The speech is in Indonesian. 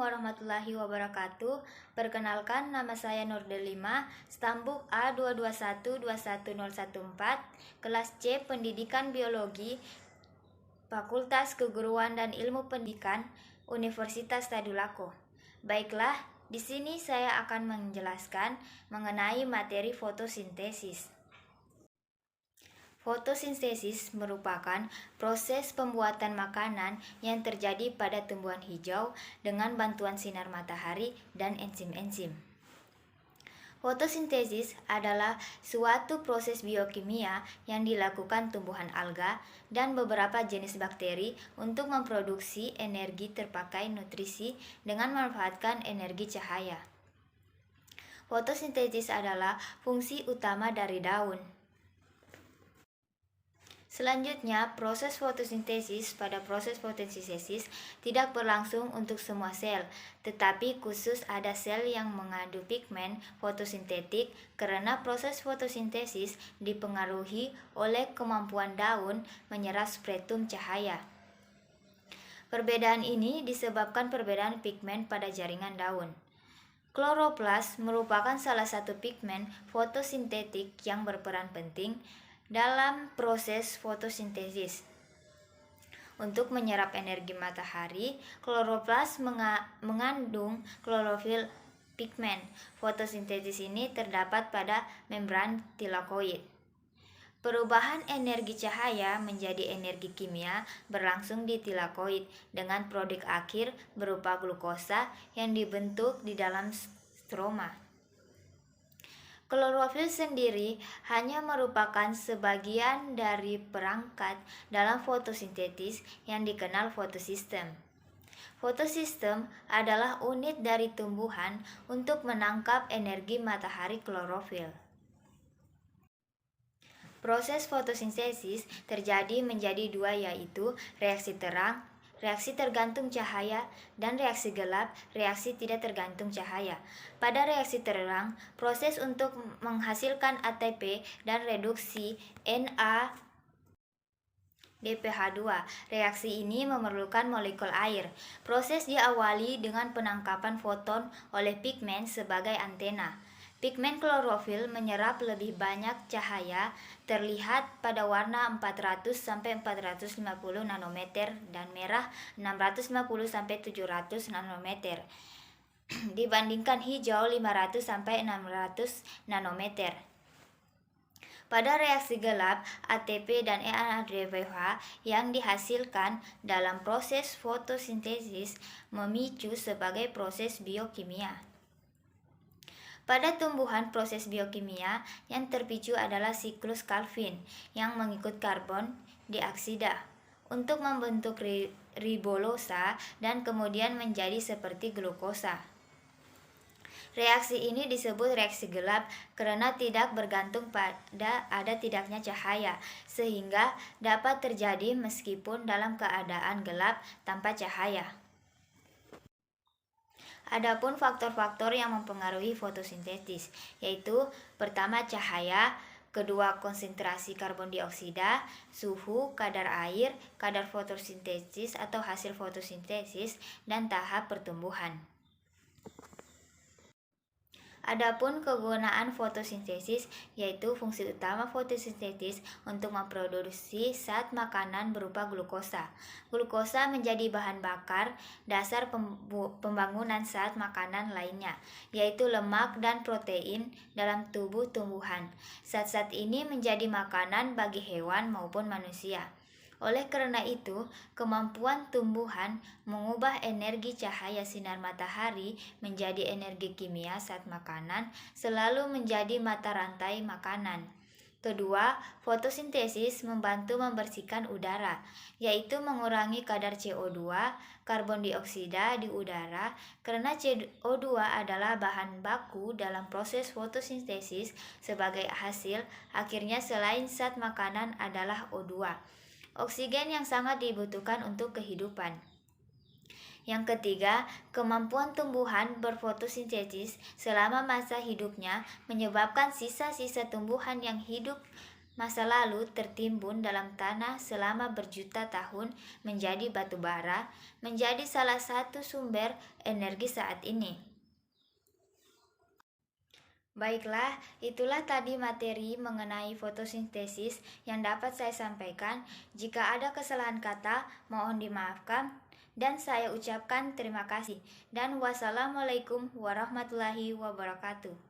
warahmatullahi wabarakatuh. Perkenalkan, nama saya Nur Delima, stambuk A22121014, kelas C Pendidikan Biologi, Fakultas Keguruan dan Ilmu Pendidikan, Universitas Tadulako. Baiklah, di sini saya akan menjelaskan mengenai materi fotosintesis. Fotosintesis merupakan proses pembuatan makanan yang terjadi pada tumbuhan hijau dengan bantuan sinar matahari dan enzim-enzim. Fotosintesis adalah suatu proses biokimia yang dilakukan tumbuhan alga dan beberapa jenis bakteri untuk memproduksi energi terpakai nutrisi dengan memanfaatkan energi cahaya. Fotosintesis adalah fungsi utama dari daun. Selanjutnya, proses fotosintesis. Pada proses fotosintesis tidak berlangsung untuk semua sel, tetapi khusus ada sel yang mengandung pigmen fotosintetik karena proses fotosintesis dipengaruhi oleh kemampuan daun menyerap spektrum cahaya. Perbedaan ini disebabkan perbedaan pigmen pada jaringan daun. Kloroplas merupakan salah satu pigmen fotosintetik yang berperan penting dalam proses fotosintesis. Untuk menyerap energi matahari, kloroplas mengandung klorofil. Pigmen fotosintesis ini terdapat pada membran tilakoid. Perubahan energi cahaya menjadi energi kimia berlangsung di tilakoid dengan produk akhir berupa glukosa yang dibentuk di dalam stroma. Klorofil sendiri hanya merupakan sebagian dari perangkat dalam fotosintesis yang dikenal fotosistem. Fotosistem adalah unit dari tumbuhan untuk menangkap energi matahari klorofil. Proses fotosintesis terjadi menjadi dua, yaitu reaksi terang, reaksi tergantung cahaya, dan reaksi gelap, reaksi tidak tergantung cahaya. Pada reaksi terang, proses untuk menghasilkan ATP dan reduksi NADPH2. Reaksi ini memerlukan molekul air. Proses diawali dengan penangkapan foton oleh pigmen sebagai antena. Pigmen klorofil menyerap lebih banyak cahaya, terlihat pada warna 400-450 nanometer dan merah 650-700 nanometer dibandingkan hijau 500-600 nanometer. Pada reaksi gelap, ATP dan NADPH yang dihasilkan dalam proses fotosintesis memicu sebagai proses biokimia. Pada tumbuhan, proses biokimia yang terpicu adalah siklus Calvin yang mengikut karbon dioksida untuk membentuk ribolosa dan kemudian menjadi seperti glukosa. Reaksi ini disebut reaksi gelap karena tidak bergantung pada ada tidaknya cahaya, sehingga dapat terjadi meskipun dalam keadaan gelap tanpa cahaya. Adapun faktor-faktor yang mempengaruhi fotosintesis, yaitu pertama cahaya, kedua konsentrasi karbon dioksida, suhu, kadar air, kadar fotosintesis atau hasil fotosintesis, dan tahap pertumbuhan. Adapun kegunaan fotosintesis, yaitu fungsi utama fotosintesis untuk memproduksi zat makanan berupa glukosa. Glukosa menjadi bahan bakar dasar pembangunan zat makanan lainnya, yaitu lemak dan protein dalam tubuh tumbuhan. Zat-zat ini menjadi makanan bagi hewan maupun manusia. Oleh karena itu, kemampuan tumbuhan mengubah energi cahaya sinar matahari menjadi energi kimia zat makanan selalu menjadi mata rantai makanan. Kedua, fotosintesis membantu membersihkan udara, yaitu mengurangi kadar CO2, karbon dioksida di udara, karena CO2 adalah bahan baku dalam proses fotosintesis sebagai hasil akhirnya selain zat makanan adalah O2. Oksigen yang sangat dibutuhkan untuk kehidupan. Yang ketiga, kemampuan tumbuhan berfotosintesis selama masa hidupnya menyebabkan sisa-sisa tumbuhan yang hidup Masa lalu tertimbun dalam tanah selama berjuta tahun menjadi batu bara, menjadi salah satu sumber energi saat ini. Baiklah, itulah tadi materi mengenai fotosintesis yang dapat saya sampaikan. Jika ada kesalahan kata, mohon dimaafkan. Dan saya ucapkan terima kasih. Dan wassalamualaikum warahmatullahi wabarakatuh.